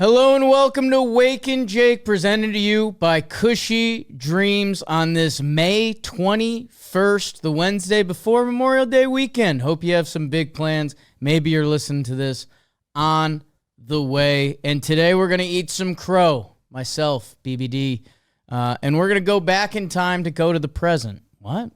Hello and welcome to Wake and Jake, presented to you by Cushy Dreams on this May 21st, the Wednesday before Memorial Day weekend. Hope you have some big plans. Maybe you're listening to this on the way. And today we're going to eat some crow, myself, BBD, and we're going to go back in time to go to the present. What?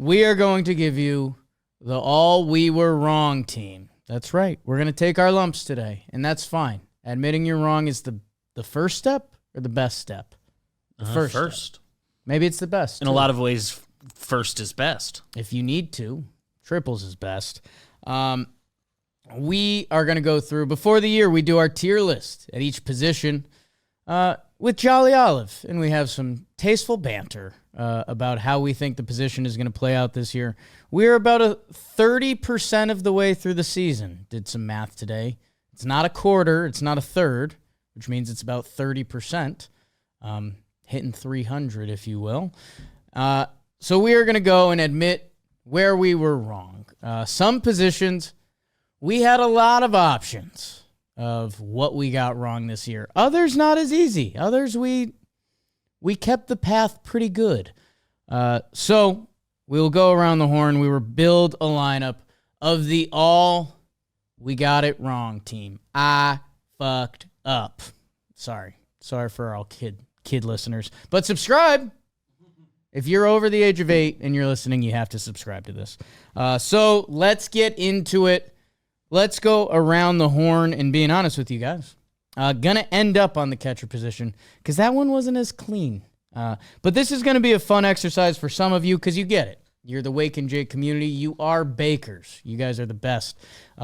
We are going to give you the All We Were Wrong team. That's right. We're going to take our lumps today, and that's fine. Admitting you're wrong is the first step or the best step? The first. Step. Maybe it's the best. In a lot of ways, first is best. If you need to, triples is best. We are going to go through, before the year, we do our tier list at each position with Jolly Olive, and we have some tasteful banter about how we think the position is going to play out this year. We're about 30% of the way through the season. Did some math today. It's not a quarter, it's not a third, which means it's about 30%, hitting 300, if you will. So we are going to go and admit where we were wrong. Some positions, we had a lot of options of what we got wrong this year. Others, not as easy. Others, we kept the path pretty good. So we'll go around the horn. We will build a lineup of the all we got it wrong team. I fucked up. Sorry for all kid listeners. But subscribe. If you're over the age of 8 and you're listening, you have to subscribe to this. So let's get into it. Let's go around the horn, and being honest with you guys, gonna end up on the catcher position because that one wasn't as clean. But this is gonna be a fun exercise for some of you because you get it. You're the Wake and Jake community. You are bakers. You guys are the best.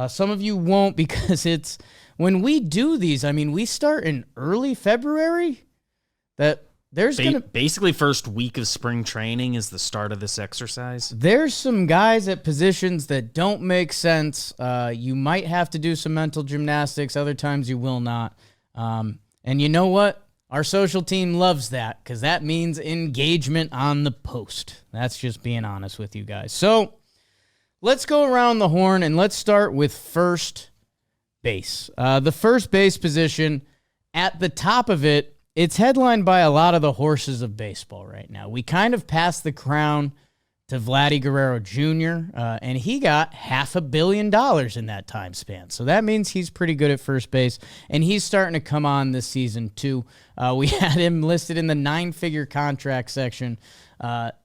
Some of you won't because it's when we do these. I mean, we start in early February. That there's basically first week of spring training is the start of this exercise. There's some guys at positions that don't make sense. You might have to do some mental gymnastics. Other times you will not. And you know what? Our social team loves that because that means engagement on the post. That's just being honest with you guys. So let's go around the horn and let's start with first base. The first base position, at the top of it, it's headlined by a lot of the horses of baseball right now. We kind of passed the crown to Vladdy Guerrero Jr., and he got $500 million in that time span. So that means he's pretty good at first base, and he's starting to come on this season too. We had him listed in the 9-figure contract section.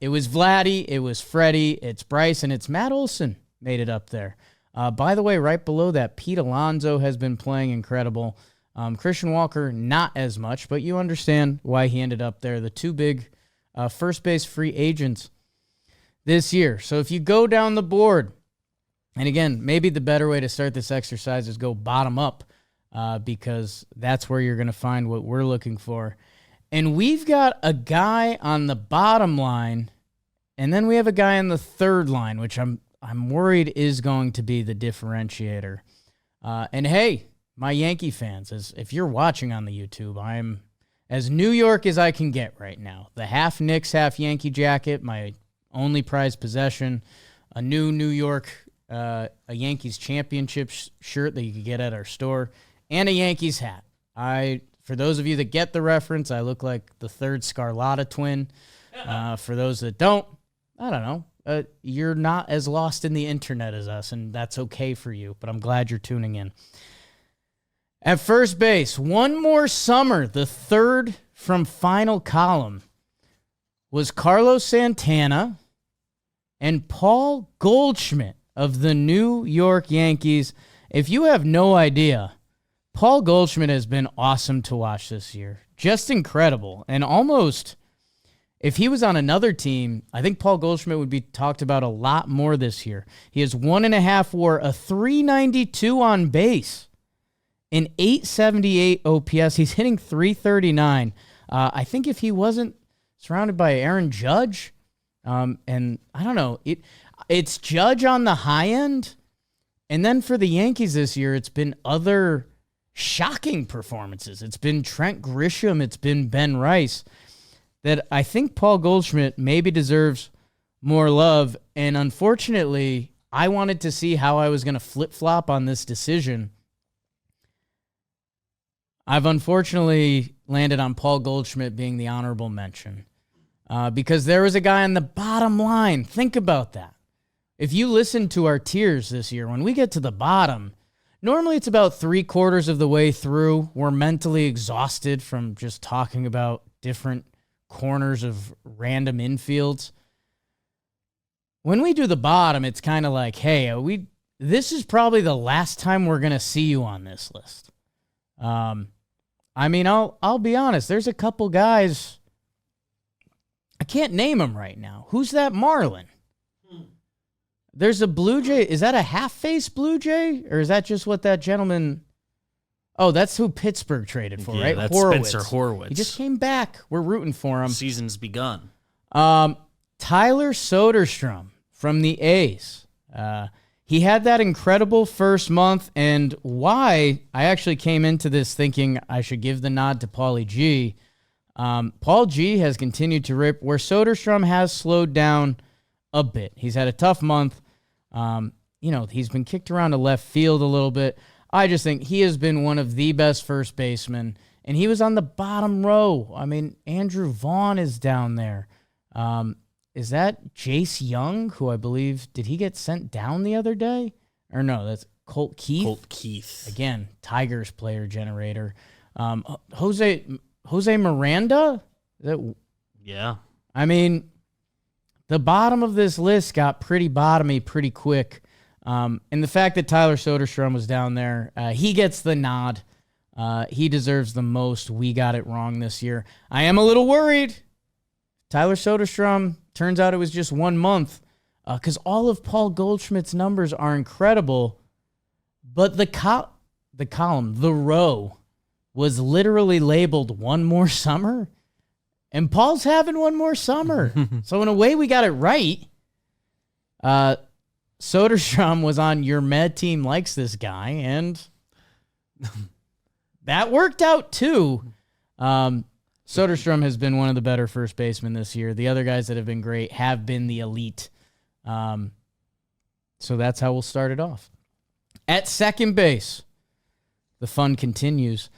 It was Vladdy, it was Freddie, it's Bryce, and it's Matt Olson made it up there. By the way, right below that, Pete Alonso has been playing incredible. Christian Walker, not as much, but you understand why he ended up there. The two big first base free agents this year. So if you go down the board, and again, maybe the better way to start this exercise is go bottom up because that's where you're going to find what we're looking for. And we've got a guy on the bottom line, and then we have a guy on the third line, which I'm worried is going to be the differentiator. And hey, my Yankee fans, if you're watching on the YouTube, I'm as New York as I can get right now. The half Knicks, half Yankee jacket, my only prized possession, a new New York, a Yankees championship shirt that you could get at our store, and a Yankees hat. For those of you that get the reference, I look like the third Scarlatta twin. For those that don't, I don't know. You're not as lost in the internet as us, and that's okay for you, but I'm glad you're tuning in. At first base, one more summer, the third from final column was Carlos Santana and Paul Goldschmidt of the New York Yankees. If you have no idea, Paul Goldschmidt has been awesome to watch this year. Just incredible. And almost, if he was on another team, I think Paul Goldschmidt would be talked about a lot more this year. He has 1.5 WAR, a 392 on base, an 878 OPS. He's hitting 339. I think if he wasn't surrounded by Aaron Judge, and I don't know, it's Judge on the high end, and then for the Yankees this year, it's been other shocking performances. It's been Trent Grisham, it's been Ben Rice, that I think Paul Goldschmidt maybe deserves more love, and unfortunately, I wanted to see how I was going to flip-flop on this decision. I've unfortunately landed on Paul Goldschmidt being the honorable mention because there was a guy on the bottom line. Think about that. If you listen to our tiers this year, when we get to the bottom, normally it's about 3/4 of the way through. We're mentally exhausted from just talking about different corners of random infields. When we do the bottom, it's kind of like, hey, this is probably the last time we're going to see you on this list. I mean, I'll be honest. There's a couple guys. I can't name them right now. Who's that Marlin? There's a Blue Jay. Is that a half-face Blue Jay? Or is that just what that gentleman... Oh, that's who Pittsburgh traded for, right? That's Horowitz. Spencer Horowitz. He just came back. We're rooting for him. Season's begun. Tyler Soderstrom from the A's. He had that incredible first month, and why I actually came into this thinking I should give the nod to Paulie G. Paul G has continued to rip, where Soderstrom has slowed down a bit. He's had a tough month. He's been kicked around to left field a little bit. I just think he has been one of the best first basemen, and he was on the bottom row. I mean, Andrew Vaughn is down there. Is that Jace Young, who I believe, did he get sent down the other day? Or no, that's Colt Keith. Colt Keith. Again, Tigers player generator. Jose Miranda? Yeah. I mean, the bottom of this list got pretty bottomy pretty quick. And the fact that Tyler Soderstrom was down there, he gets the nod. He deserves the most. We got it wrong this year. I am a little worried. Tyler Soderstrom, turns out it was just 1 month, because all of Paul Goldschmidt's numbers are incredible, but the column, the row, was literally labeled one more summer, and Paul's having one more summer. So in a way, we got it right. Soderstrom was on Your Med Team Likes This Guy, and that worked out too. Soderstrom has been one of the better first basemen this year. The other guys that have been great have been the elite. So that's how we'll start it off. At second base, the fun continues.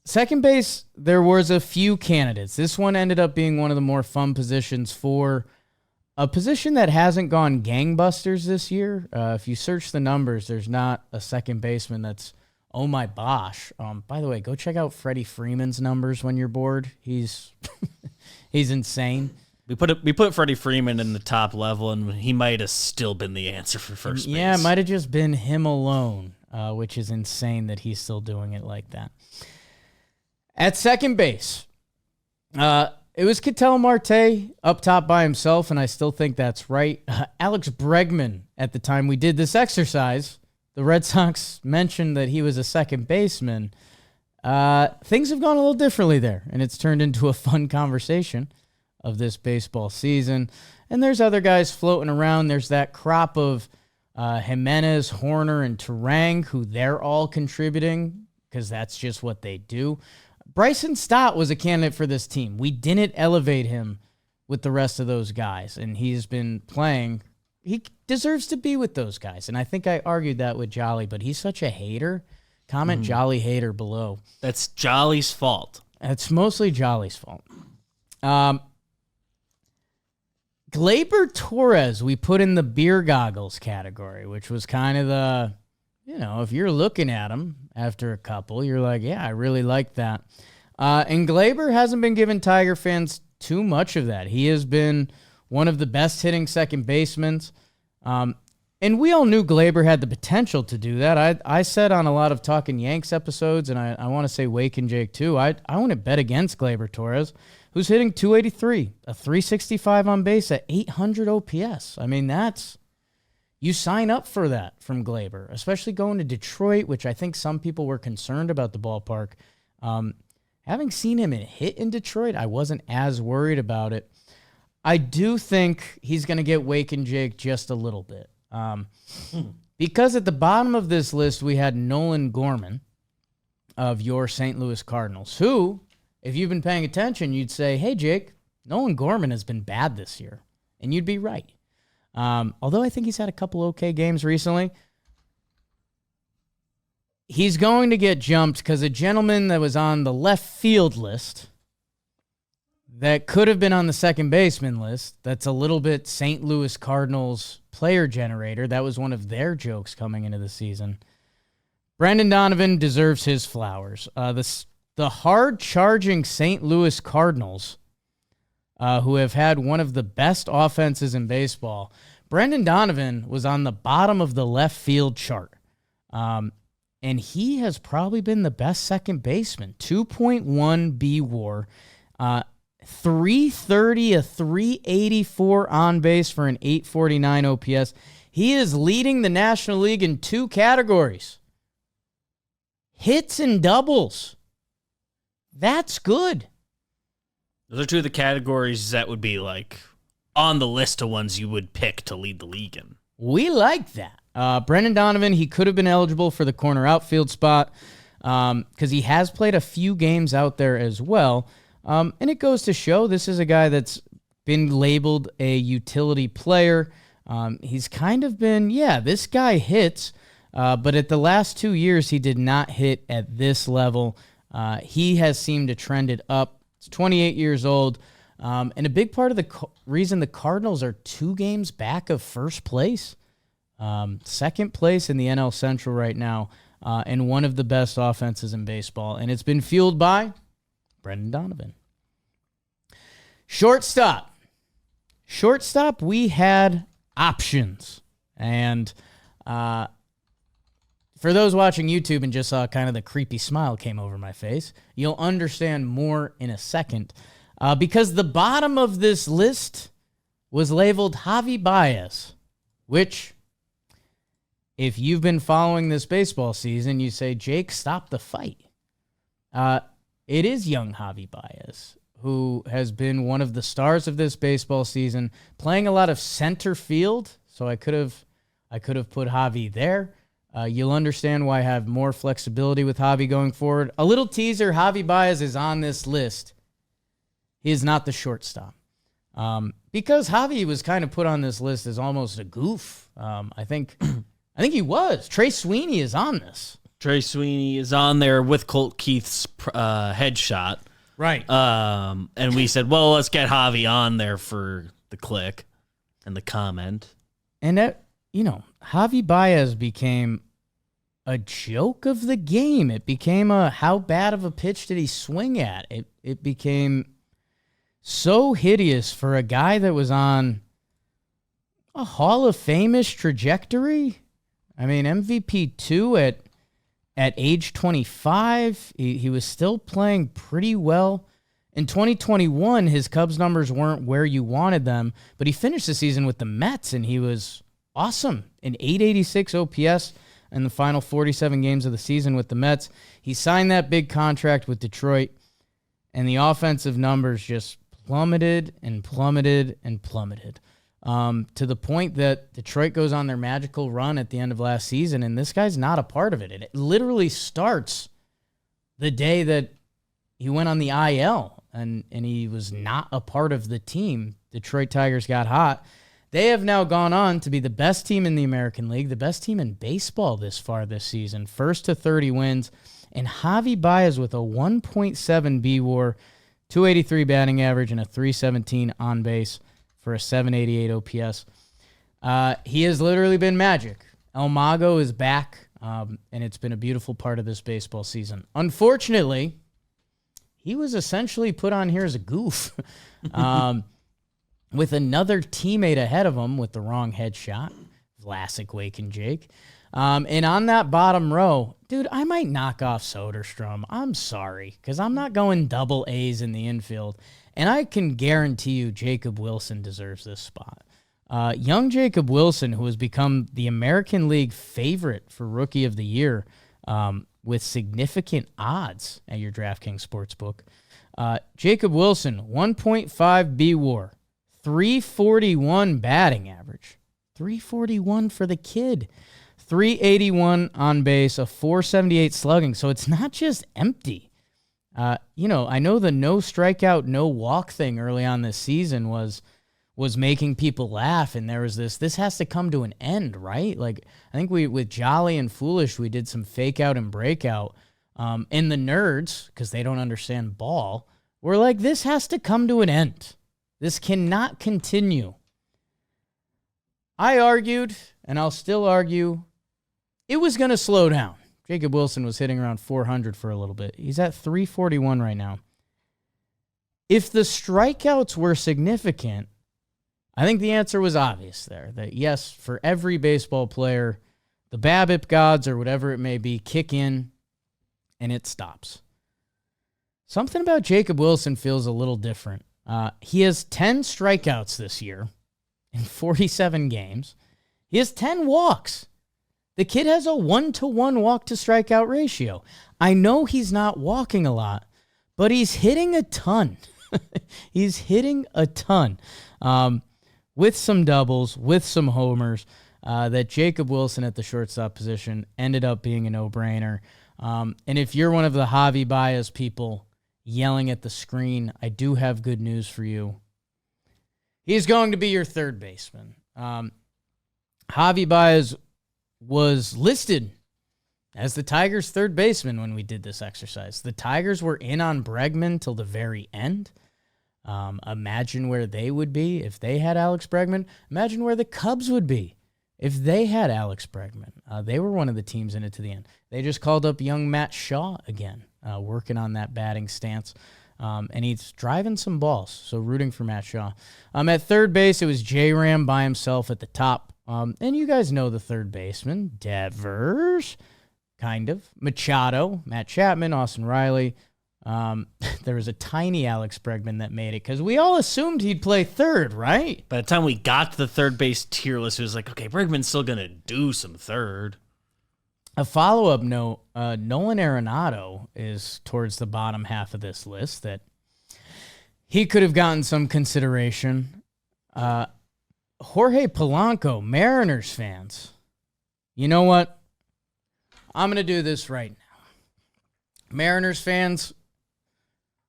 Second base, there was a few candidates. This one ended up being one of the more fun positions for a position that hasn't gone gangbusters this year. If you search the numbers, there's not a second baseman that's oh my gosh. By the way, go check out Freddie Freeman's numbers when you're bored. He's insane. We put Freddie Freeman in the top level, and he might have still been the answer for first base. Yeah, it might have just been him alone, which is insane that he's still doing it like that. At second base, it was Ketel Marte up top by himself, and I still think that's right. Alex Bregman, at the time we did this exercise, the Red Sox mentioned that he was a second baseman. Things have gone a little differently there, and it's turned into a fun conversation of this baseball season. And there's other guys floating around. There's that crop of Jimenez, Horner, and Turang, who they're all contributing because that's just what they do. Bryson Stott was a candidate for this team. We didn't elevate him with the rest of those guys, and he's been playing. He deserves to be with those guys, and I think I argued that with Jolly, but he's such a hater. Comment Jolly hater below. That's Jolly's fault. It's mostly Jolly's fault. Gleyber Torres, we put in the beer goggles category, which was kind of the, if you're looking at him after a couple, you're like, yeah, I really like that. And Gleyber hasn't been giving Tiger fans too much of that. He has been one of the best hitting second basemen. And we all knew Gleyber had the potential to do that. I said on a lot of Talking Yanks episodes, and I want to say Wake and Jake too, I want to bet against Gleyber Torres, who's hitting 283, a 365 on base at 800 OPS. I mean, you sign up for that from Gleyber, especially going to Detroit, which I think some people were concerned about the ballpark. Having seen him hit in Detroit, I wasn't as worried about it. I do think he's going to get Wake and Jake just a little bit. Because at the bottom of this list, we had Nolan Gorman of your St. Louis Cardinals, who, if you've been paying attention, you'd say, hey, Jake, Nolan Gorman has been bad this year. And you'd be right. Although I think he's had a couple okay games recently. he's going to get jumped because a gentleman that was on the left field list that could have been on the second baseman list, that's a little bit St. Louis Cardinals player generator. That was one of their jokes coming into the season. Brendan Donovan deserves his flowers. The hard-charging St. Louis Cardinals, who have had one of the best offenses in baseball, Brendan Donovan was on the bottom of the left field chart. And he has probably been the best second baseman. 2.1 B WAR, 330, a 384 on base for an 849 OPS. He is leading the National League in two categories: hits and doubles. That's good. Those are two of the categories that would be like on the list of ones you would pick to lead the league in. We like that. Brendan Donovan, he could have been eligible for the corner outfield spot because he has played a few games out there as well. And it goes to show this is a guy that's been labeled a utility player. He's kind of been, this guy hits, but at the last 2 years, he did not hit at this level. He has seemed to trend it up. He's 28 years old. And a big part of the reason the Cardinals are 2 games back of first place, second place in the NL Central right now, and one of the best offenses in baseball. And it's been fueled by Brendan Donovan. Shortstop, we had options. And for those watching YouTube and just saw kind of the creepy smile came over my face, you'll understand more in a second. Because the bottom of this list was labeled Javier Baez, which, if you've been following this baseball season, you say, Jake, stop the fight. It is young Javier Baez, who has been one of the stars of this baseball season, playing a lot of center field. So I could have put Javi there. You'll understand why I have more flexibility with Javi going forward. A little teaser, Javier Baez is on this list. He is not the shortstop. Because Javi was kind of put on this list as almost a goof. I think he was. Trey Sweeney is on this. Trey Sweeney is on there with Colt Keith's headshot. Right. And we said, well, let's get Javi on there for the click and the comment. And that, Javi Baez became a joke of the game. It became how bad of a pitch did he swing at? It became so hideous for a guy that was on a Hall of Fame-ish trajectory. I mean, MVP 2 at age 25. He was still playing pretty well. In 2021, his Cubs numbers weren't where you wanted them, but he finished the season with the Mets, and he was awesome. An 886 OPS in the final 47 games of the season with the Mets. He signed that big contract with Detroit, and the offensive numbers just plummeted and plummeted and plummeted to the point that Detroit goes on their magical run at the end of last season, and this guy's not a part of it. And it literally starts the day that he went on the IL, and he was not a part of the team. Detroit Tigers got hot. They have now gone on to be the best team in the American League, the best team in baseball this far this season, first to 30 wins, and Javi Baez with a 1.7 B WAR, 283 batting average, and a 317 on base for a 788 OPS. He has literally been magic. El Mago is back, and it's been a beautiful part of this baseball season. Unfortunately, he was essentially put on here as a goof with another teammate ahead of him with the wrong headshot, Vlasic, Wake, and Jake. And on that bottom row, dude, I might knock off Soderstrom. I'm sorry, because I'm not going double A's in the infield. And I can guarantee you Jacob Wilson deserves this spot. Young Jacob Wilson, who has become the American League favorite for Rookie of the Year with significant odds at your DraftKings Sportsbook. Jacob Wilson, 1.5 B WAR, 341 batting average. 341 for the kid. 381 on base, a 478 slugging. So it's not just empty. I know the no strikeout, no walk thing early on this season was was making people laugh, and there was this has to come to an end, right? Like, I think with Jolly and Foolish, we did some fake out and breakout. And the nerds, because they don't understand ball, were like, this has to come to an end. This cannot continue. I argued, and I'll still argue, it was going to slow down. Jacob Wilson was hitting around 400 for a little bit. He's at 341 right now. If the strikeouts were significant, I think the answer was obvious there. That yes, for every baseball player, the BABIP gods or whatever it may be kick in and it stops. Something about Jacob Wilson feels a little different. He has 10 strikeouts this year in 47 games. He has 10 walks. The kid has a 1-to-1 walk-to-strikeout ratio. I know he's not walking a lot, but he's hitting a ton. He's hitting a ton. With some doubles, with some homers, that Jacob Wilson at the shortstop position ended up being a no-brainer. And if you're one of the Javi Baez people yelling at the screen, I do have good news for you. He's going to be your third baseman. Javi Baez was listed as the Tigers' third baseman when we did this exercise. The Tigers were in on Bregman till the very end. Imagine where they would be if they had Alex Bregman. Imagine where the Cubs would be if they had Alex Bregman. They were one of the teams in it to the end. They just called up young Matt Shaw again, working on that batting stance. And he's driving some balls, so rooting for Matt Shaw. At third base, it was J-Ram by himself at the top. And you guys know the third baseman, Devers, kind of. Machado, Matt Chapman, Austin Riley. There was a tiny Alex Bregman that made it because we all assumed he'd play third, right? By the time we got to the third base tier list, it was like, okay, Bregman's still going to do some third. A follow-up note, Nolan Arenado is towards the bottom half of this list that he could have gotten some consideration. Jorge Polanco, Mariners fans. You know what? I'm going to do this right now. Mariners fans,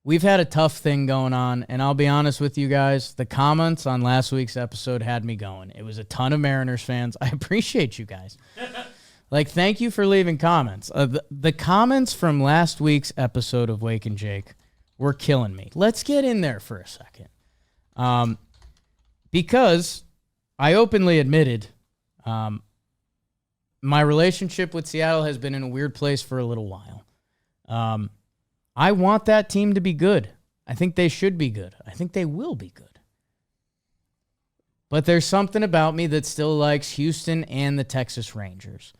we've had a tough thing going on, and I'll be honest with you guys, the comments on last week's episode had me going. It was a ton of Mariners fans. I appreciate you guys. Thank you for leaving comments. The comments from last week's episode of Wake and Jake were killing me. Let's get in there for a second. Because I openly admitted my relationship with Seattle has been in a weird place for a little while. I want that team to be good. I think they should be good. I think they will be good. But there's something about me that still likes Houston and the Texas Rangers.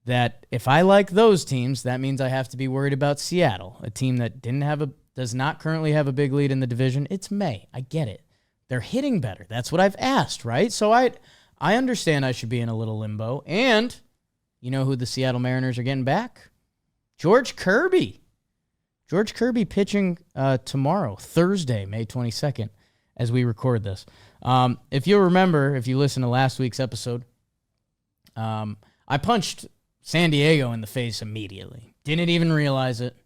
That if I like those teams, that means I have to be worried about Seattle, a team that does not currently have a big lead in the division. It's May. I get it. They're hitting better. That's what I've asked, right? So I understand I should be in a little limbo. And you know who the Seattle Mariners are getting back? George Kirby. George Kirby pitching tomorrow, Thursday, May 22nd, as we record this. If you'll remember, if you listen to last week's episode, I punched San Diego in the face immediately. Didn't even realize it.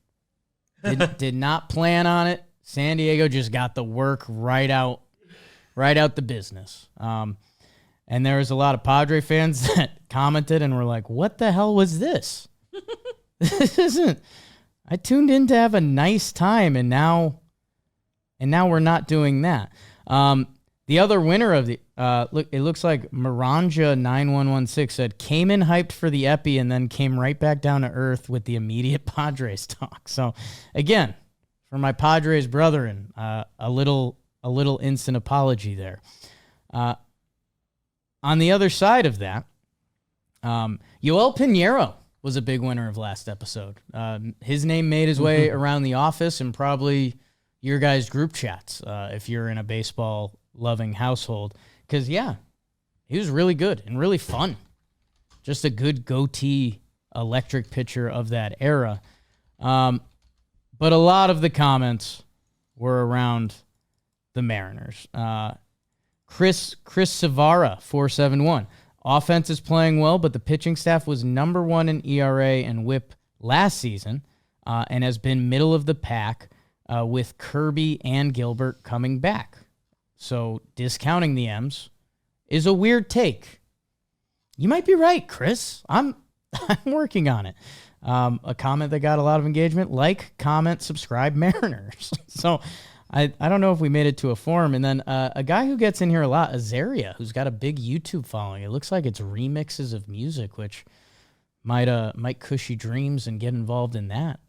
Did not plan on it. San Diego just got the work right out the business. And there was a lot of Padre fans that commented and were like, what the hell was this? This isn't. I tuned in to have a nice time, and now we're not doing that. The other winner of the it looks like Maranja9116 said, came in hyped for the Epi and then came right back down to earth with the immediate Padres talk. So again, for my Padres brethren, a little instant apology there. On the other side of that, Yoel Pinheiro was a big winner of last episode. His name made his way around the office and probably your guys' group chats if you're in a baseball-loving household. Because, yeah, he was really good and really fun. Just a good goatee electric pitcher of that era. But a lot of the comments were around the Mariners. Chris Savara, 471. Offense is playing well, but the pitching staff was number one in ERA and WHIP last season and has been middle of the pack with Kirby and Gilbert coming back. So discounting the M's is a weird take. You might be right, Chris. I'm working on it. A comment that got a lot of engagement, like, comment, subscribe, Mariners. So I don't know if we made it to a forum. And then a guy who gets in here a lot, Azaria, who's got a big YouTube following. It looks like it's remixes of music, which might cushy dreams and get involved in that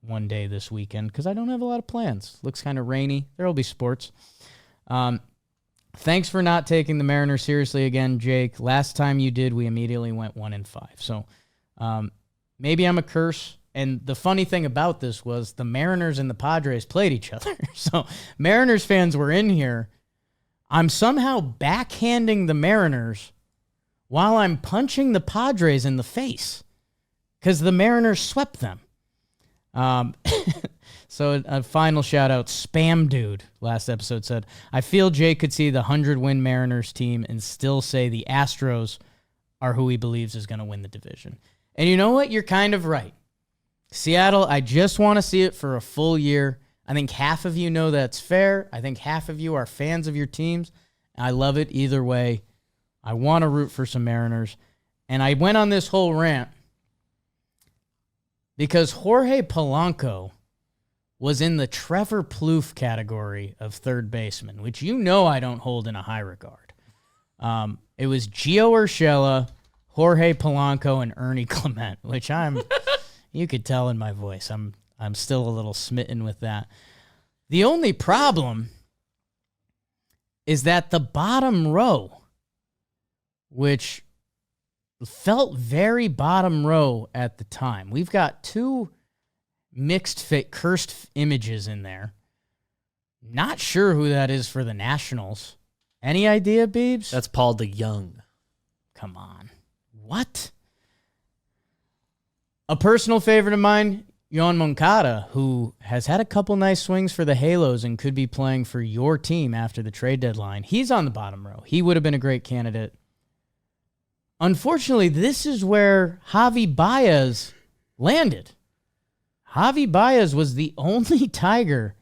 one day this weekend, because I don't have a lot of plans. Looks kind of rainy. There will be sports. Thanks for not taking the Mariners seriously again, Jake. Last time you did, we immediately went 1-5. So maybe I'm a curse. And the funny thing about this was the Mariners and the Padres played each other. So Mariners fans were in here. I'm somehow backhanding the Mariners while I'm punching the Padres in the face because the Mariners swept them. So a final shout out, Spam Dude, last episode said, I feel Jake could see the 100-win Mariners team and still say the Astros are who he believes is going to win the division. And you know what? You're kind of right. Seattle, I just want to see it for a full year. I think half of you know that's fair. I think half of you are fans of your teams. I love it either way. I want to root for some Mariners. And I went on this whole rant because Jorge Polanco was in the Trevor Plouffe category of third baseman, which you know I don't hold in a high regard. It was Gio Urshela, Jorge Polanco, and Ernie Clement, which you could tell in my voice. I'm still a little smitten with that. The only problem is that the bottom row, which felt very bottom row at the time. We've got two mixed fit cursed images in there. Not sure who that is for the Nationals. Any idea, Beebs? That's Paul DeYoung. Come on. What? A personal favorite of mine, Yoan Moncada, who has had a couple nice swings for the Halos and could be playing for your team after the trade deadline. He's on the bottom row. He would have been a great candidate. Unfortunately, this is where Javi Baez landed. Javi Baez was the only Tiger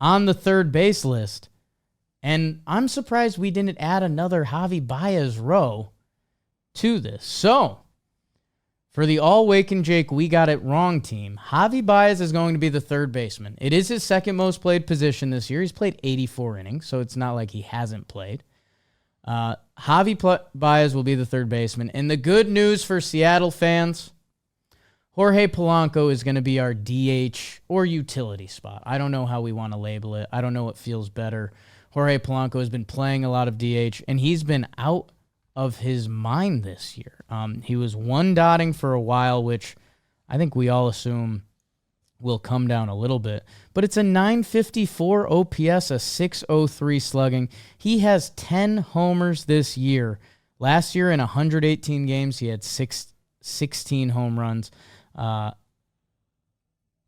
on the third base list, and I'm surprised we didn't add another Javi Baez row to this. So, for the All Wake and Jake We Got It Wrong team, Javi Baez is going to be the third baseman. It is his second most played position this year. He's played 84 innings, so it's not like he hasn't played. Javi Baez will be the third baseman. And the good news for Seattle fans, Jorge Polanco is going to be our DH or utility spot. I don't know how we want to label it. I don't know what feels better. Jorge Polanco has been playing a lot of DH, and he's been out of his mind this year. He was one dotting for a while, which I think we all assume will come down a little bit. But it's a 954 OPS, a 603 slugging. He has 10 homers this year. Last year in 118 games, he had 16 home runs.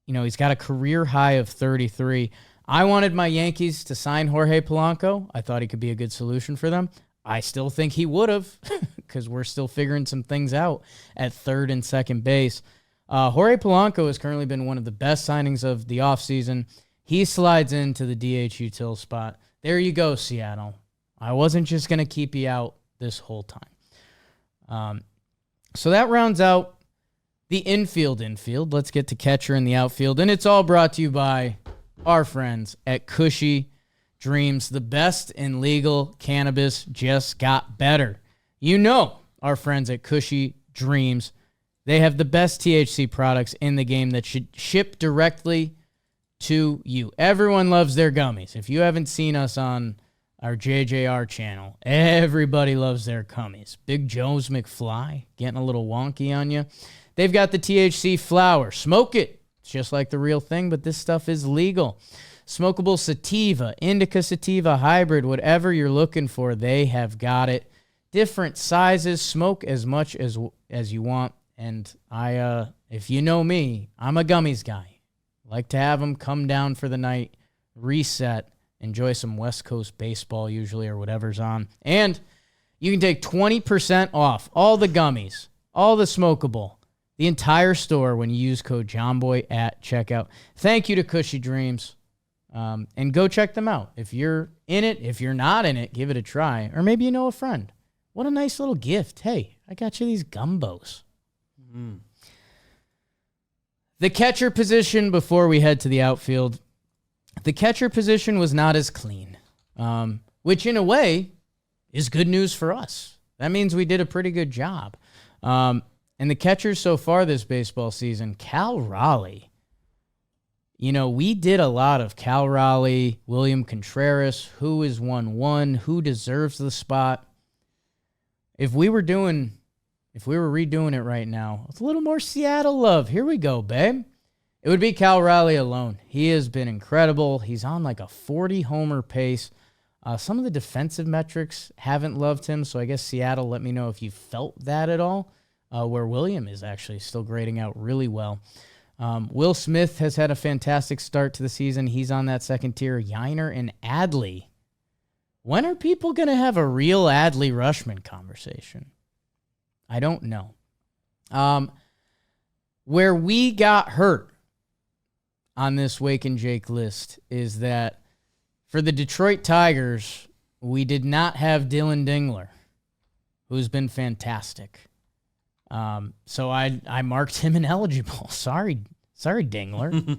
He's got a career high of 33. I wanted my Yankees to sign Jorge Polanco. I thought he could be a good solution for them. I still think he would have because we're still figuring some things out at third and second base. Jorge Polanco has currently been one of the best signings of the offseason. He slides into the DH util spot. There you go, Seattle. I wasn't just going to keep you out this whole time. So that rounds out the infield. Let's get to catcher in the outfield. And it's all brought to you by our friends at Cushy Dreams. The best in legal cannabis just got better. You know our friends at Cushy Dreams. They have the best THC products in the game that should ship directly to you. Everyone loves their gummies. If you haven't seen us on our JJR channel, everybody loves their gummies. Big Joe's McFly, getting a little wonky on you. They've got the THC flower. Smoke it. It's just like the real thing, but this stuff is legal. Smokable sativa, indica sativa hybrid, whatever you're looking for, they have got it. Different sizes, smoke as much as you want. And if you know me, I'm a gummies guy. Like to have them come down for the night, reset, enjoy some West Coast baseball usually or whatever's on. And you can take 20% off all the gummies, all the smokable, the entire store when you use code JOHNBOY at checkout. Thank you to Cushy Dreams. And go check them out. If you're in it, if you're not in it, give it a try. Or maybe you know a friend. What a nice little gift. Hey, I got you these gumbos. Mm. The catcher position, before we head to the outfield, the catcher position was not as clean, which in a way is good news for us. That means we did a pretty good job. And the catchers so far this baseball season, Cal Raleigh. You know, we did a lot of Cal Raleigh, William Contreras, who is 1-1, who deserves the spot. If we were redoing it right now, with a little more Seattle love, here we go, babe. It would be Cal Raleigh alone. He has been incredible. He's on like a 40-homer pace. Some of the defensive metrics haven't loved him, so I guess Seattle, let me know if you felt that at all, where William is actually still grading out really well. Will Smith has had a fantastic start to the season. He's on that second tier. Yiner and Adley. When are people going to have a real Adley-Rushman conversation? I don't know. Where we got hurt on this Wake and Jake list is that for the Detroit Tigers, we did not have Dylan Dingler, who's been fantastic. So I marked him ineligible. Sorry, Dingler.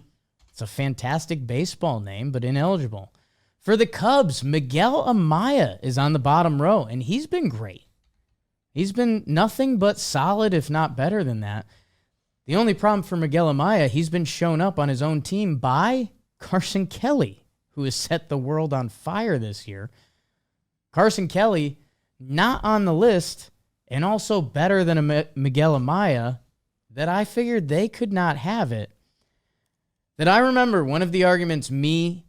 It's a fantastic baseball name, but ineligible. For the Cubs, Miguel Amaya is on the bottom row, and he's been great. He's been nothing but solid, if not better than that. The only problem for Miguel Amaya, he's been shown up on his own team by Carson Kelly, who has set the world on fire this year. Carson Kelly, not on the list, and also better than a Miguel Amaya, that I figured they could not have it. That I remember one of the arguments me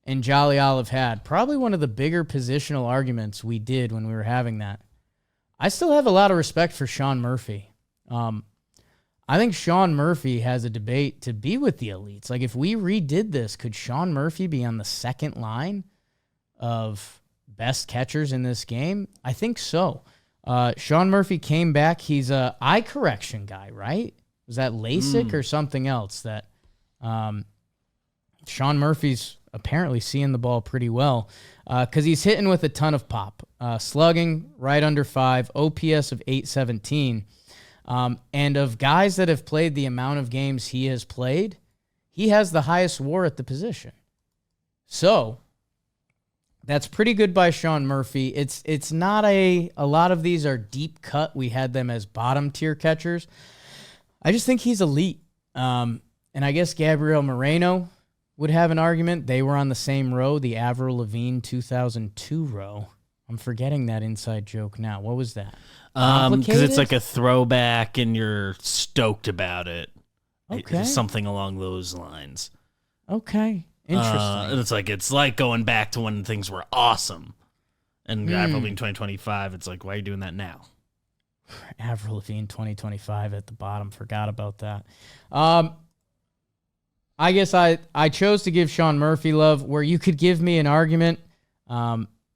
and Jolly Olive had, probably one of the bigger positional arguments we did when we were having that. I still have a lot of respect for Sean Murphy. I think Sean Murphy has a debate to be with the elites. Like, if we redid this, could Sean Murphy be on the second line of best catchers in this game? I think so. Sean Murphy came back. He's a eye correction guy, right? Was that LASIK or something else that Sean Murphy's apparently seeing the ball pretty well because he's hitting with a ton of pop. Slugging right under 5, OPS of 817. And of guys that have played the amount of games he has played, he has the highest WAR at the position. So that's pretty good by Sean Murphy. It's not a lot of these are deep cut. We had them as bottom tier catchers. I just think he's elite. And I guess Gabriel Moreno would have an argument. They were on the same row, the Avril Lavigne 2002 row. I'm forgetting that inside joke now. What was that? Because it's like a throwback and you're stoked about it. Okay. Something along those lines. Okay. Interesting. It's like going back to when things were awesome. And Avril Lavigne 2025, it's like, why are you doing that now? Avril Lavigne 2025 at the bottom. Forgot about that. I guess I chose to give Sean Murphy love where you could give me an argument.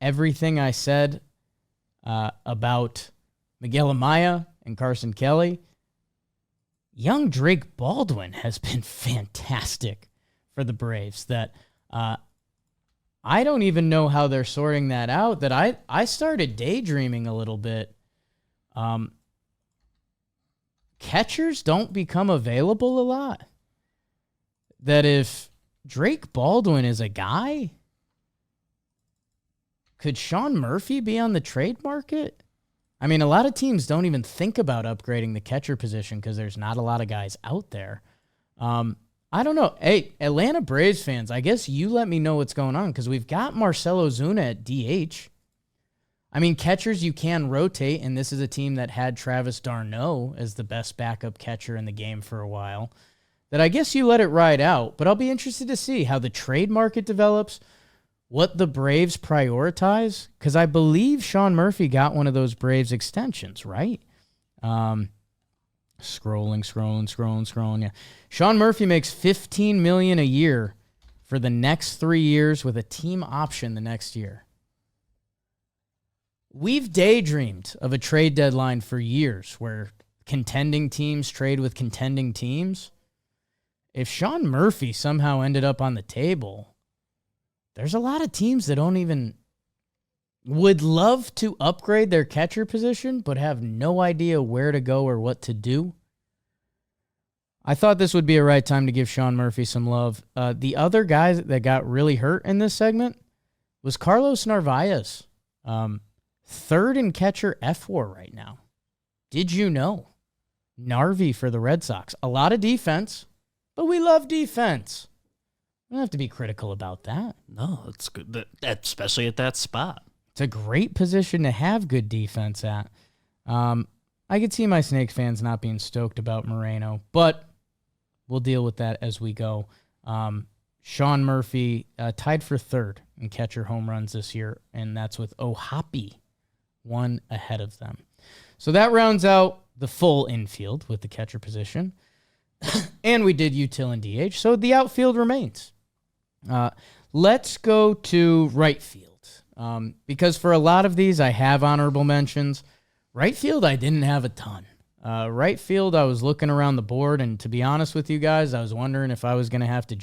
Everything I said about Miguel Amaya and Carson Kelly, young Drake Baldwin has been fantastic for the Braves. That I don't even know how they're sorting that out. That I started daydreaming a little bit. Catchers don't become available a lot. That if Drake Baldwin is a guy, could Sean Murphy be on the trade market? I mean, a lot of teams don't even think about upgrading the catcher position because there's not a lot of guys out there. I don't know. Hey, Atlanta Braves fans, I guess you let me know what's going on because we've got Marcell Ozuna at DH. I mean, catchers you can rotate, and this is a team that had Travis d'Arnaud as the best backup catcher in the game for a while. That I guess you let it ride out, but I'll be interested to see how the trade market develops, what the Braves prioritize, because I believe Sean Murphy got one of those Braves extensions, right? Scrolling. Yeah, Sean Murphy makes $15 million a year for the next 3 years with a team option the next year. We've daydreamed of a trade deadline for years where contending teams trade with contending teams. If Sean Murphy somehow ended up on the table, there's a lot of teams that don't even would love to upgrade their catcher position, but have no idea where to go or what to do. I thought this would be a right time to give Sean Murphy some love. The other guy that got really hurt in this segment was Carlos Narvaez. Third in catcher F4 right now. Did you know? Narvi for the Red Sox. A lot of defense, but we love defense. We don't have to be critical about that. No, it's good, especially at that spot. It's a great position to have good defense at. I could see my Snakes fans not being stoked about Moreno, but we'll deal with that as we go. Sean Murphy tied for third in catcher home runs this year, and that's with Ohapi, one ahead of them. So that rounds out the full infield with the catcher position. And we did util and DH, so the outfield remains. Let's go to right field. Because for a lot of these, I have honorable mentions. Right field, I didn't have a ton. Right field, I was looking around the board, and to be honest with you guys, I was wondering if I was going to have to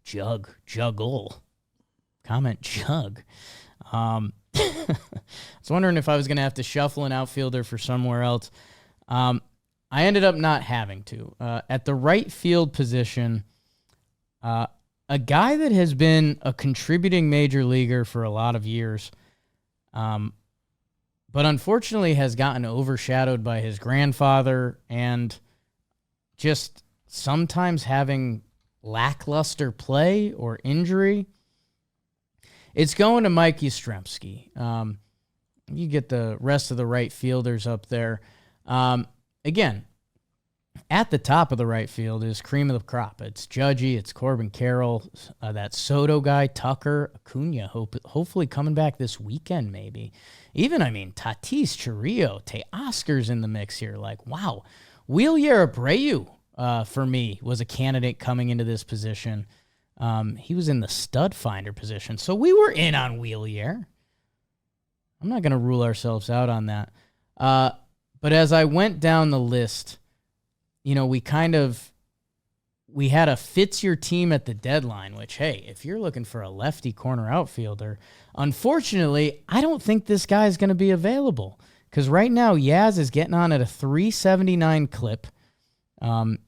juggle. Comment jug. I was wondering if I was going to have to shuffle an outfielder for somewhere else. I ended up not having to. At the right field position, a guy that has been a contributing major leaguer for a lot of years, but unfortunately has gotten overshadowed by his grandfather and just sometimes having lackluster play or injury. It's going to Mike Yastrzemski. You get the rest of the right fielders up there. Again, at the top of the right field is cream of the crop. It's Judgy, it's Corbin Carroll, that Soto guy, Tucker, Acuna, hopefully coming back this weekend maybe. Even, Tatis, Chiriot, Teoscar's in the mix here. Like, wow. Wheelier Abreu, for me, was a candidate coming into this position. He was in the stud finder position. So we were in on Wheelier. I'm not going to rule ourselves out on that. But as I went down the list, we had a fits your team at the deadline, which, hey, if you're looking for a lefty corner outfielder, unfortunately, I don't think this guy is going to be available because right now Yaz is getting on at a 379 clip,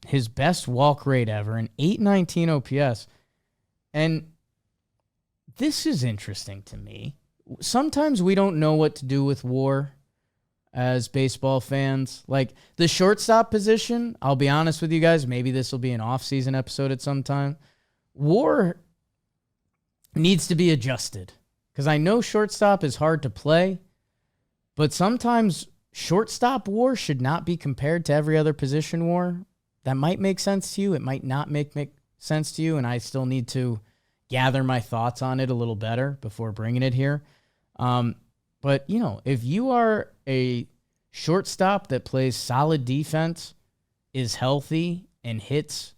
his best walk rate ever, an 819 OPS. And this is interesting to me. Sometimes we don't know what to do with WAR as baseball fans. Like the shortstop position, I'll be honest with you guys, maybe this will be an off-season episode at some time. WAR needs to be adjusted because I know shortstop is hard to play, but sometimes shortstop WAR should not be compared to every other position WAR. That might make sense to you. It might not make sense to you, and I still need to gather my thoughts on it a little better before bringing it here. But, if you are a shortstop that plays solid defense, is healthy, and hits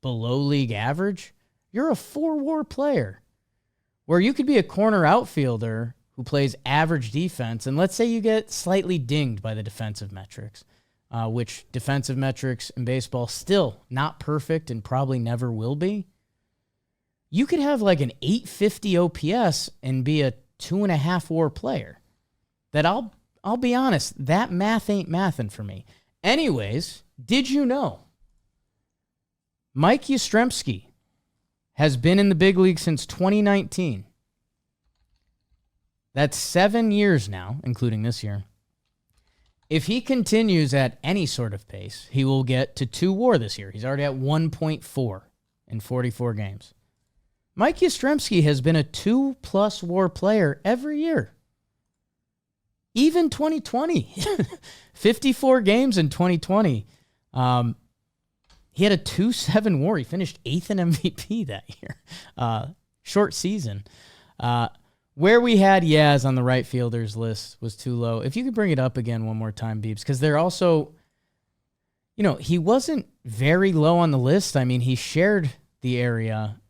below league average, you're a 4-WAR player. Where you could be a corner outfielder who plays average defense, and let's say you get slightly dinged by the defensive metrics, which defensive metrics in baseball still not perfect and probably never will be. You could have like an 850 OPS and be a 2.5-WAR player. That I'll be honest, that math ain't mathin' for me. Anyways, did you know Mike Yastrzemski has been in the big league since 2019? That's 7 years now, including this year. If he continues at any sort of pace, he will get to 2 WAR this year. He's already at 1.4 in 44 games. Mike Yastrzemski has been a 2+ WAR player every year. Even 2020, 54 games in 2020. He had a 2.7 WAR. He finished 8th in MVP that year. Short season. Where we had Yaz on the right fielders list was too low. If you could bring it up again one more time, Beebs, because they're also, he wasn't very low on the list. He shared the area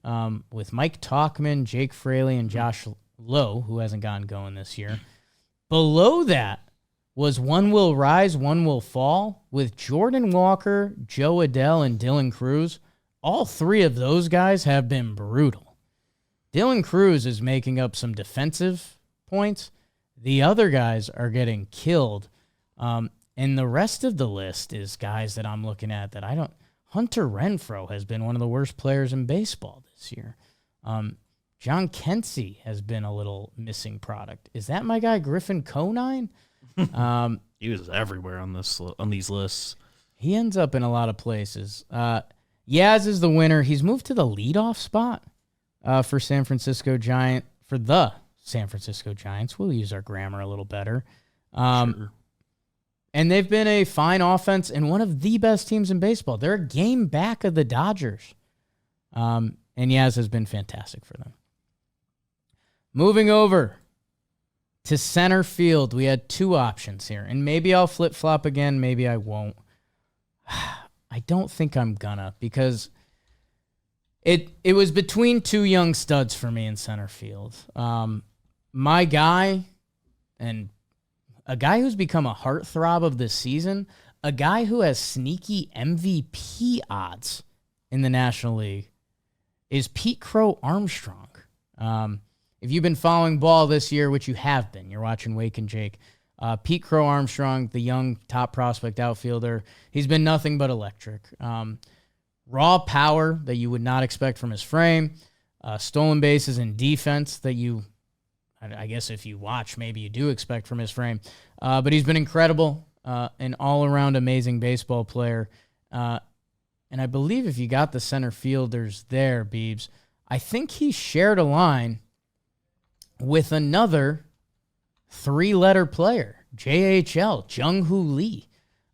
with Mike Talkman, Jake Fraley, and Josh Lowe, who hasn't gotten going this year. Below that was One Will Rise, One Will Fall with Jordan Walker, Joe Adele, and Dylan Cruz. All 3 of those guys have been brutal. Dylan Cruz is making up some defensive points. The other guys are getting killed. And the rest of the list is guys that I'm looking at that I don't. Hunter Renfroe has been one of the worst players in baseball this year. John Kensey has been a little missing product. Is that my guy Griffin Conine? He was everywhere on these lists. He ends up in a lot of places. Yaz is the winner. He's moved to the leadoff spot for the San Francisco Giants. We'll use our grammar a little better. Sure. And they've been a fine offense and one of the best teams in baseball. They're a game back of the Dodgers. And Yaz has been fantastic for them. Moving over to center field, we had two options here. And maybe I'll flip-flop again. Maybe I won't. I don't think I'm gonna, because it was between two young studs for me in center field. My guy, and a guy who's become a heartthrob of this season, a guy who has sneaky MVP odds in the National League, is Pete Crow Armstrong. If you've been following ball this year, which you have been, you're watching Wake and Jake, Pete Crow Armstrong, the young top prospect outfielder, he's been nothing but electric. Raw power that you would not expect from his frame, stolen bases and defense that I guess if you watch, maybe you do expect from his frame. But he's been incredible, an all-around amazing baseball player. And I believe if you got the center fielders there, Beebs, I think he shared a line with another three-letter player, JHL, Jung-Hoo Lee,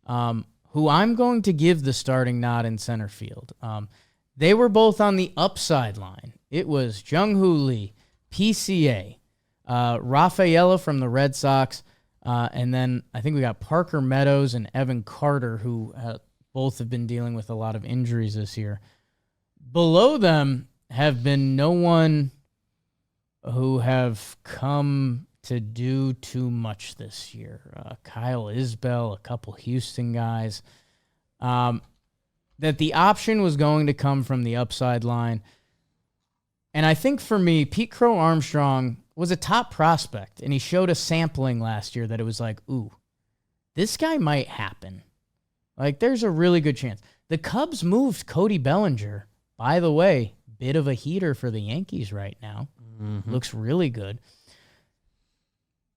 who I'm going to give the starting nod in center field. They were both on the upside line. It was Jung-Hoo Lee, PCA, Rafaela from the Red Sox, and then I think we got Parker Meadows and Evan Carter, who both have been dealing with a lot of injuries this year. Below them have been no one who have come to do too much this year. Kyle Isbell, a couple Houston guys. That the option was going to come from the upside line. And I think for me, Pete Crow Armstrong was a top prospect, and he showed a sampling last year that it was like, ooh, this guy might happen. Like, there's a really good chance. The Cubs moved Cody Bellinger. By the way, bit of a heater for the Yankees right now. Mm-hmm. Looks really good.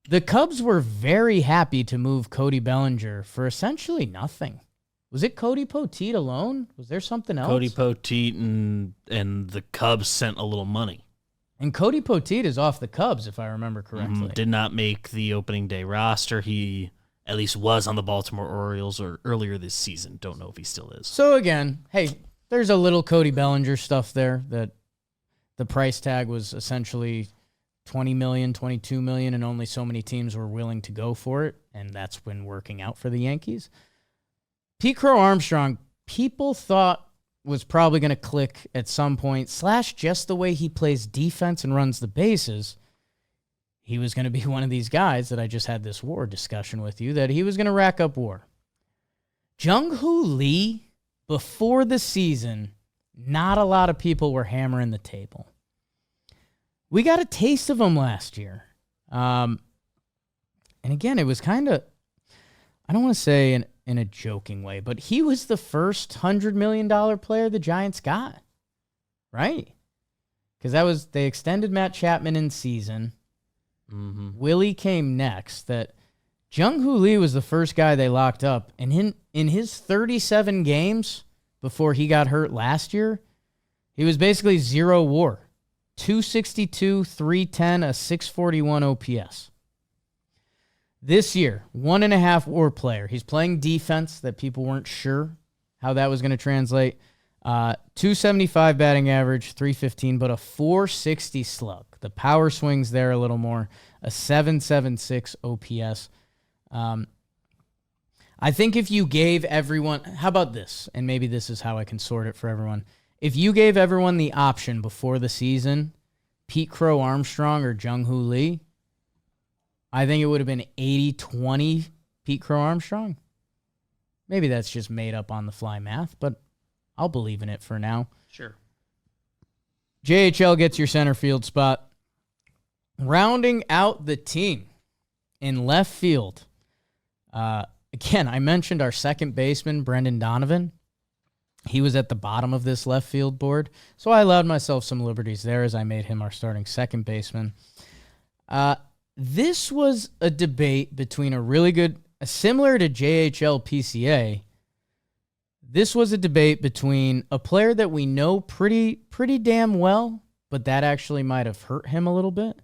The Cubs were very happy to move Cody Bellinger for essentially nothing. Was it Cody Poteet alone? Was there something else? Cody Poteet and the Cubs sent a little money. And Cody Poteet is off the Cubs, if I remember correctly. Did not make the opening day roster. He at least was on the Baltimore Orioles or earlier this season. Don't know if he still is. So again, hey, there's a little Cody Bellinger stuff there that the price tag was essentially $20 million, $22 million, and only so many teams were willing to go for it, and that's been working out for the Yankees. Pete Crow Armstrong, people thought was probably going to click at some point, / just the way he plays defense and runs the bases. He was going to be one of these guys that I just had this WAR discussion with you, that he was going to rack up WAR. Jung-Hoo Lee, before the season, not a lot of people were hammering the table. We got a taste of him last year. And again, it was kind of, I don't want to say in a joking way, but he was the first $100 million player the Giants got, right? Because they extended Matt Chapman in season. Mm-hmm. Willie came next. That Jung-Hoo Lee was the first guy they locked up, and in his 37 games before he got hurt last year, he was basically zero WAR. 262, 310, a 641 OPS. This year, 1.5 WAR player. He's playing defense that people weren't sure how that was going to translate. 275 batting average, 315, but a 460 slug. The power swings there a little more. A 776 OPS. I think if you gave everyone, how about this? And maybe this is how I can sort it for everyone. If you gave everyone the option before the season, Pete Crow Armstrong or Jung-Hoo Lee, I think it would have been 80-20 Pete Crow Armstrong. Maybe that's just made up on the fly math, but I'll believe in it for now. Sure. JHL gets your center field spot. Rounding out the team in left field. Again, I mentioned our second baseman, Brendan Donovan. He was at the bottom of this left field board, so I allowed myself some liberties there as I made him our starting second baseman. This was a debate between a really good, similar to JHL PCA, this was a debate between a player that we know pretty damn well, but that actually might have hurt him a little bit,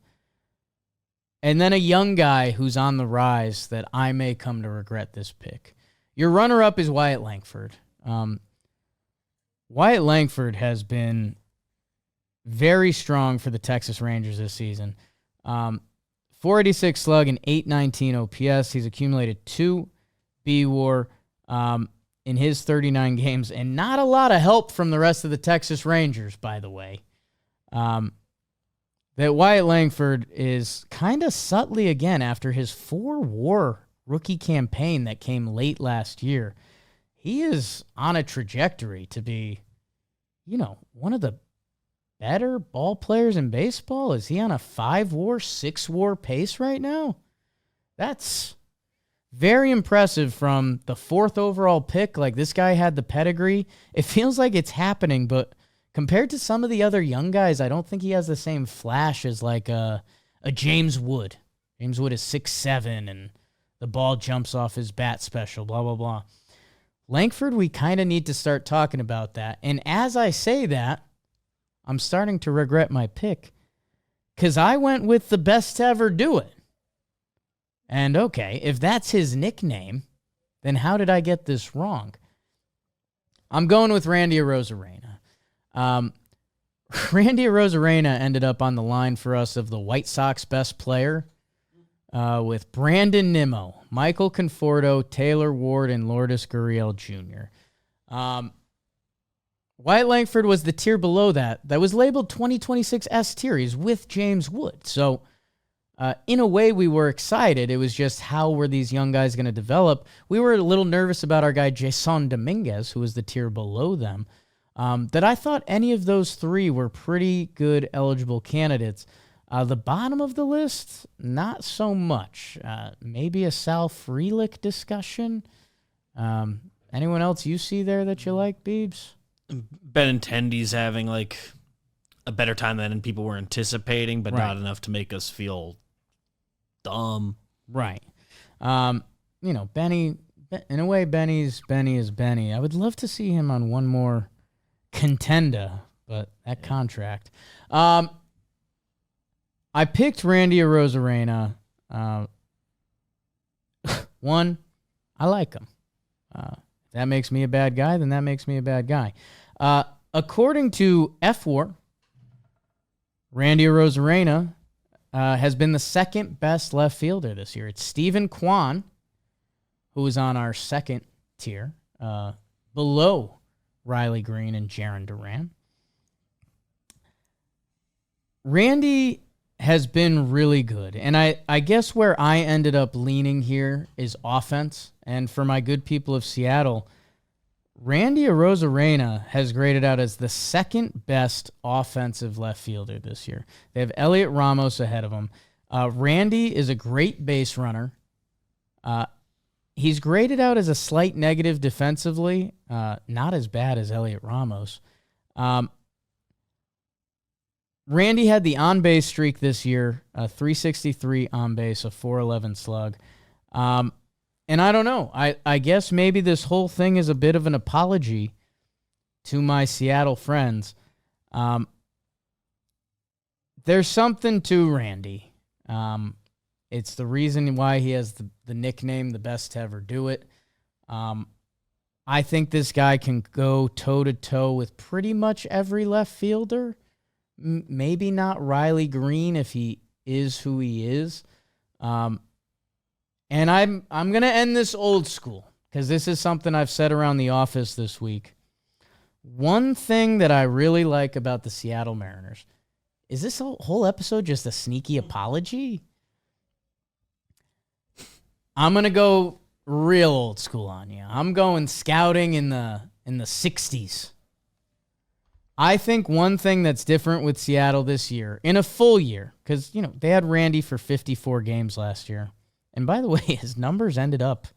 and then a young guy who's on the rise that I may come to regret this pick. Your runner-up is Wyatt Langford. Wyatt Langford has been very strong for the Texas Rangers this season. 486 slug and 819 OPS. He's accumulated 2 B-WAR in his 39 games, and not a lot of help from the rest of the Texas Rangers, by the way. That Wyatt Langford is kind of subtly, again, after his 4-WAR rookie campaign that came late last year, he is on a trajectory to be, one of the better ball players in baseball. Is he on a 5-WAR, 6-WAR pace right now? That's very impressive from the 4th overall pick. Like, this guy had the pedigree. It feels like it's happening, but compared to some of the other young guys, I don't think he has the same flash as like a James Wood. James Wood is 6'7", and the ball jumps off his bat special, blah, blah, blah. Langford, we kind of need to start talking about that. And as I say that, I'm starting to regret my pick because I went with the best to ever do it. And okay, if that's his nickname, then how did I get this wrong? I'm going with Randy Arozarena. Randy Arozarena ended up on the line for us of the White Sox best player with Brandon Nimmo, Michael Conforto, Taylor Ward, and Lourdes Gurriel Jr. Wyatt Langford was the tier below that was labeled 2026 S tier. He's with James Wood. So in a way, we were excited. It was just how were these young guys going to develop? We were a little nervous about our guy Jason Dominguez, who was the tier below them. That I thought any of those 3 were pretty good eligible candidates. The bottom of the list, not so much. Maybe a Sal Frelick discussion. Anyone else you see there that you like, Beebs? Benintendi's having like a better time than people were anticipating, but Right. not enough to make us feel dumb. Right. Benny, in a way, Benny is Benny. I would love to see him on one more contender, but that contract. I picked Randy Arozarena. One, I like him. If that makes me a bad guy, then that makes me a bad guy. According to FWAR, Randy Arozarena has been the second best left fielder this year. It's Stephen Kwan, who is on our second tier, below Riley Green and Jarren Duran. Randy has been really good, and I guess where I ended up leaning here is offense. And for my good people of Seattle, Randy Arozarena has graded out as the second best offensive left fielder this year. They have Elliot Ramos ahead of him. Randy is a great base runner. He's graded out as a slight negative defensively, not as bad as Elliot Ramos. Randy had the on-base streak this year, a 363 on-base, a 411 slug. And I don't know. I guess maybe this whole thing is a bit of an apology to my Seattle friends. There's something to Randy. It's the reason why he has the nickname, the best to ever do it. I think this guy can go toe-to-toe with pretty much every left fielder. Maybe not Riley Green if he is who he is. And I'm going to end this old school because this is something I've said around the office this week. One thing that I really like about the Seattle Mariners is this whole episode just a sneaky apology? I'm going to go real old school on you. I'm going scouting in the 60s. I think one thing that's different with Seattle this year, in a full year, because, they had Randy for 54 games last year. And by the way, his numbers ended up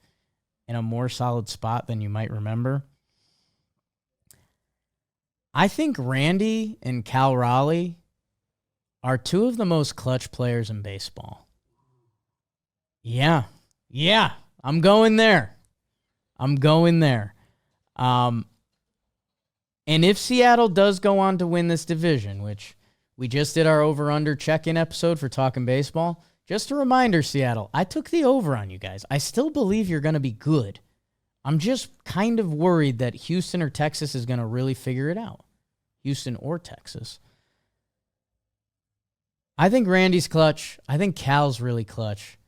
in a more solid spot than you might remember. I think Randy and Cal Raleigh are two of the most clutch players in baseball. Yeah, I'm going there. And if Seattle does go on to win this division, which we just did our over-under check-in episode for Talking Baseball, just a reminder, Seattle, I took the over on you guys. I still believe you're going to be good. I'm just kind of worried that Houston or Texas is going to really figure it out. Houston or Texas. I think Randy's clutch. I think Cal's really clutch.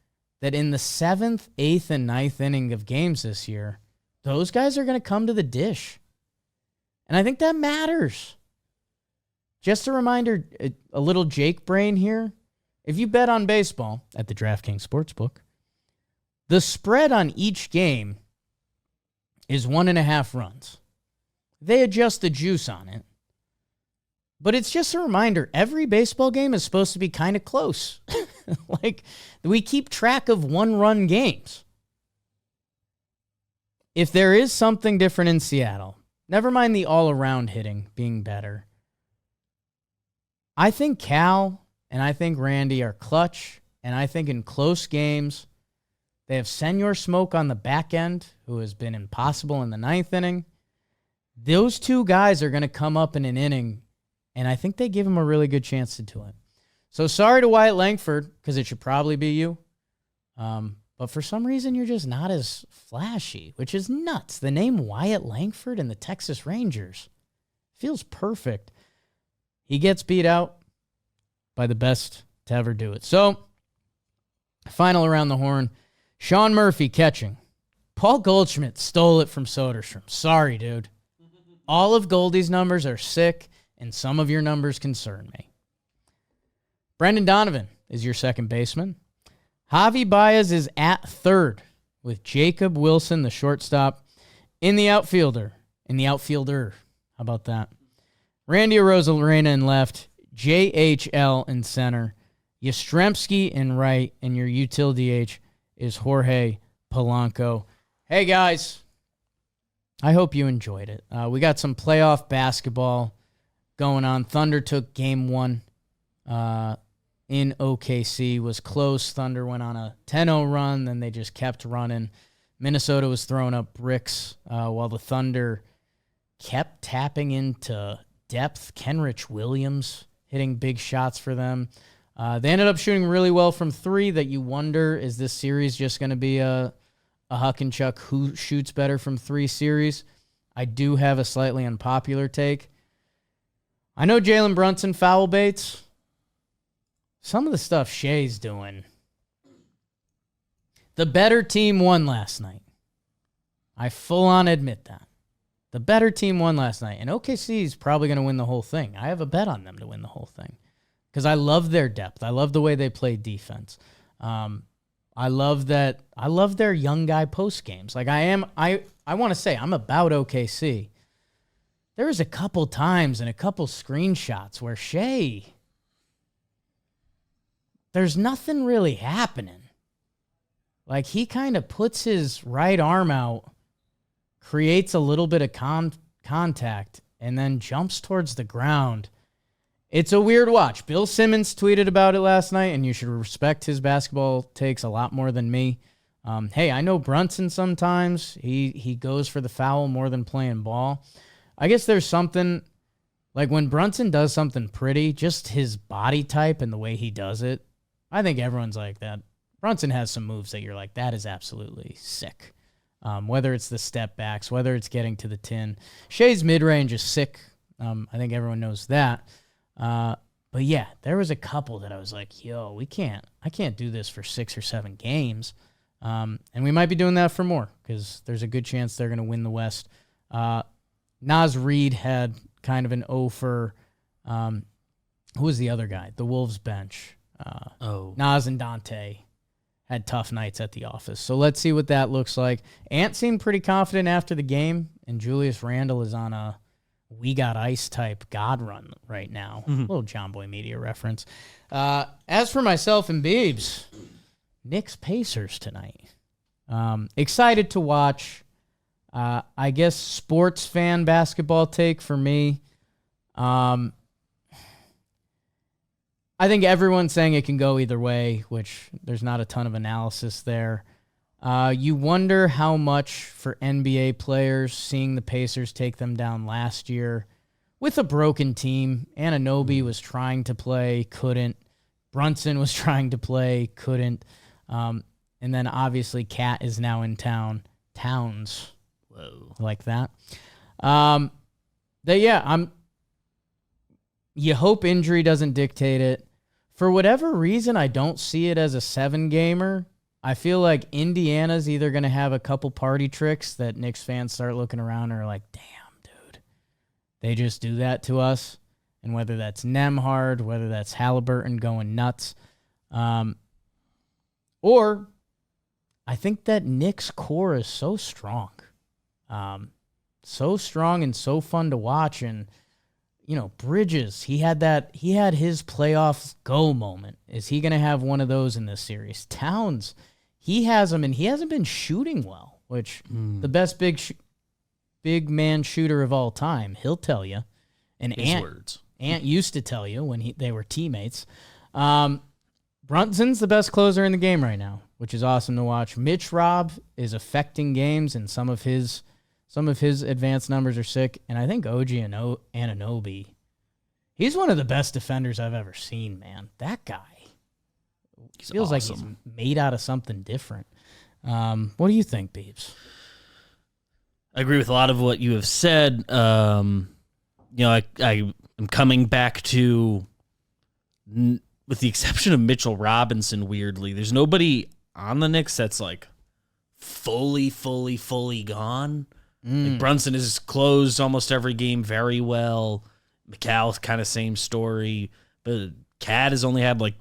That in the 7th, 8th, and 9th inning of games this year, those guys are going to come to the dish. And I think that matters. Just a reminder, a little Jake brain here. If you bet on baseball at the DraftKings Sportsbook, the spread on each game is 1.5 runs. They adjust the juice on it. But it's just a reminder, every baseball game is supposed to be kind of close. Like, we keep track of 1-run games. If there is something different in Seattle, never mind the all-around hitting being better, I think Cal and I think Randy are clutch, and I think in close games, they have Senor Smoke on the back end, who has been impossible in the 9th inning. Those two guys are going to come up in an inning, and I think they give him a really good chance to do it. So sorry to Wyatt Langford, because it should probably be you. But for some reason, you're just not as flashy, which is nuts. The name Wyatt Langford and the Texas Rangers feels perfect. He gets beat out by the best to ever do it. So, final around the horn, Sean Murphy catching. Paul Goldschmidt stole it from Soderstrom. Sorry, dude. All of Goldie's numbers are sick, and some of your numbers concern me. Brendan Donovan is your second baseman. Javi Baez is at third with Jacob Wilson, the shortstop, in the outfielder. How about that? Randy Arozarena in left, JHL in center, Yastrzemski in right, and your util DH is Jorge Polanco. Hey, guys. I hope you enjoyed it. We got some playoff basketball going on. Thunder took game 1 in OKC. Was close. Thunder went on a 10-0 run, then they just kept running. Minnesota was throwing up bricks while the Thunder kept tapping into depth. Kenrich Williams hitting big shots for them. They ended up shooting really well from 3 that you wonder, is this series just going to be a Huck and Chuck who shoots better from 3 series? I do have a slightly unpopular take. I know Jalen Brunson foul baits. Some of the stuff Shea's doing. The better team won last night. I full on admit that. The better team won last night. And OKC is probably going to win the whole thing. I have a bet on them to win the whole thing. Because I love their depth. I love the way they play defense. I love that. I love their young guy post games. Like I want to say I'm about OKC. There was a couple times and a couple screenshots where Shea, there's nothing really happening. Like he kind of puts his right arm out, creates a little bit of contact, and then jumps towards the ground. It's a weird watch. Bill Simmons tweeted about it last night, and you should respect his basketball takes a lot more than me. Hey, I know Brunson sometimes. He goes for the foul more than playing ball. I guess there's something, like when Brunson does something pretty, just his body type and the way he does it, I think everyone's like that. Brunson has some moves that you're like, that is absolutely sick. Whether it's the step backs, whether it's getting to the tin. Shea's mid-range is sick. I think everyone knows that. But yeah, there was a couple that I was like, yo, I can't do this for 6 or 7 games. And we might be doing that for more because there's a good chance they're going to win the West. Naz Reid had kind of an O for, who was the other guy? The Wolves bench. Naz and Dante had tough nights at the office. So let's see what that looks like. Ant seemed pretty confident after the game, and Julius Randle is on a we got ice type God run right now. Little John Boy Media reference. As for myself and Biebs, Knicks Pacers tonight. Excited to watch. I guess sports fan basketball take for me. I think everyone's saying it can go either way, which there's not a ton of analysis there. You wonder how much for NBA players seeing the Pacers take them down last year with a broken team. Anunoby was trying to play, couldn't. Brunson was trying to play, couldn't. And then obviously Cat is now in town. Towns. Whoa. Like that. You hope injury doesn't dictate it. For whatever reason, I don't see it as a 7-gamer. I feel like Indiana's either going to have a couple party tricks that Knicks fans start looking around and are like, damn, dude, they just do that to us. And whether that's Nemhard, whether that's Halliburton going nuts. Or I think that Knicks core is so strong. So strong and so fun to watch. And, Bridges, he had his playoff go moment. Is he going to have one of those in this series? Towns, he has them, and he hasn't been shooting well, which the best big man shooter of all time, he'll tell you. And Ant used to tell you when they were teammates. Brunson's the best closer in the game right now, which is awesome to watch. Mitch Robb is affecting games, and some of his advanced numbers are sick. And I think OG Anunoby, he's one of the best defenders I've ever seen, man. That guy feels awesome. Like he's made out of something different. What do you think, Beebs? I agree with a lot of what you have said. I'm coming back to, with the exception of Mitchell Robinson, weirdly, there's nobody on the Knicks that's like fully gone. Like Brunson is closed almost every game very well. McCall, kind of same story. But Cat has only had like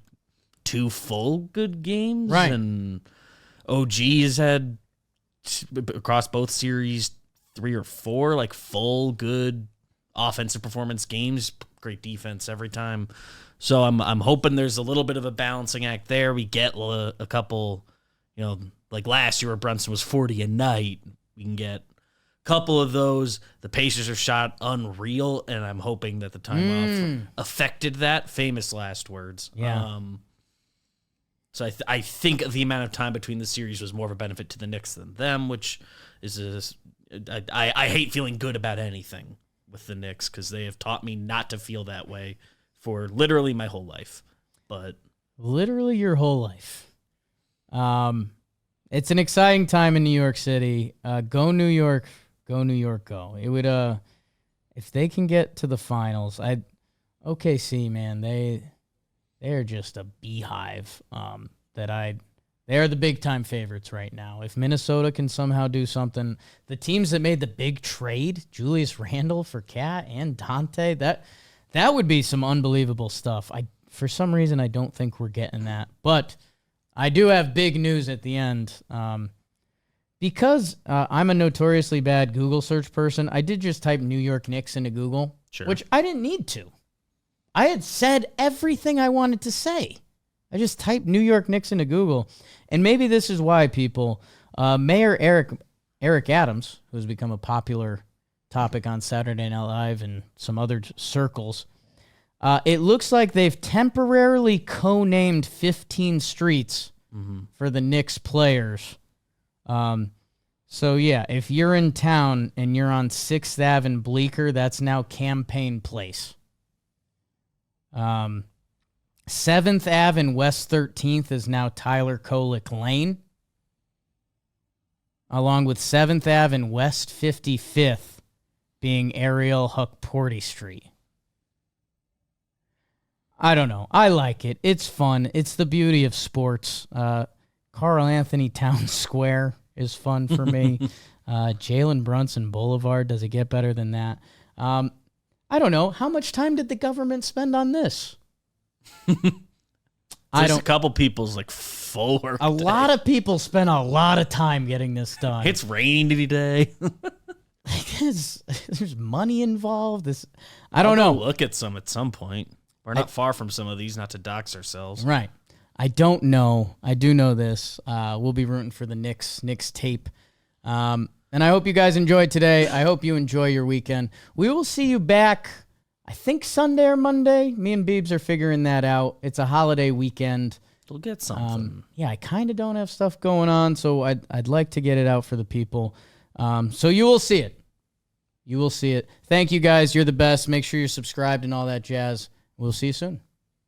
2 full good games. Right. And OG has had, across both series, 3 or 4 like full good offensive performance games. Great defense every time. So I'm hoping there's a little bit of a balancing act there. We get a couple, like last year where Brunson was 40 a night. We can get couple of those. The Pacers are shot unreal, and I'm hoping that the time off affected that. Famous last words. Yeah. So I think the amount of time between the series was more of a benefit to the Knicks than them, which is I hate feeling good about anything with the Knicks because they have taught me not to feel that way for literally my whole life. But literally your whole life. It's an exciting time in New York City. Go New York. Go New York, go. It would, if they can get to the finals, OKC, man, they're just a beehive. They're the big time favorites right now. If Minnesota can somehow do something, the teams that made the big trade, Julius Randle for Cat and Dante, that would be some unbelievable stuff. For some reason, I don't think we're getting that, but I do have big news at the end. Because I'm a notoriously bad Google search person, I did just type New York Knicks into Google, which I didn't need to. I had said everything I wanted to say. I just typed New York Knicks into Google. And maybe this is why people, Mayor Eric Adams, who's become a popular topic on Saturday Night Live and some other circles, it looks like they've temporarily co-named 15 streets for the Knicks players. So yeah, if you're in town and you're on 6th Ave and Bleecker, that's now Campaign Place. 7th Ave and West 13th is now Tyler Kolick Lane, along with 7th Ave and West 55th being Ariel Huckporty Street. I don't know. I like it. It's fun. It's the beauty of sports. Carl Anthony Towns Square is fun for me. Jalen Brunson Boulevard, does it get better than that? I don't know. How much time did the government spend on this? A couple people's like full work. A lot of people spent a lot of time getting this done. It's rainy today. there's money involved. I don't know. Look at some at some point. We're not far from some of these, not to dox ourselves. Right. I don't know. I do know this. We'll be rooting for the Knicks tape. And I hope you guys enjoyed today. I hope you enjoy your weekend. We will see you back, I think, Sunday or Monday. Me and Beebs are figuring that out. It's a holiday weekend. We'll get something. Yeah, I kind of don't have stuff going on, so I'd like to get it out for the people. So you will see it. You will see it. Thank you, guys. You're the best. Make sure you're subscribed and all that jazz. We'll see you soon.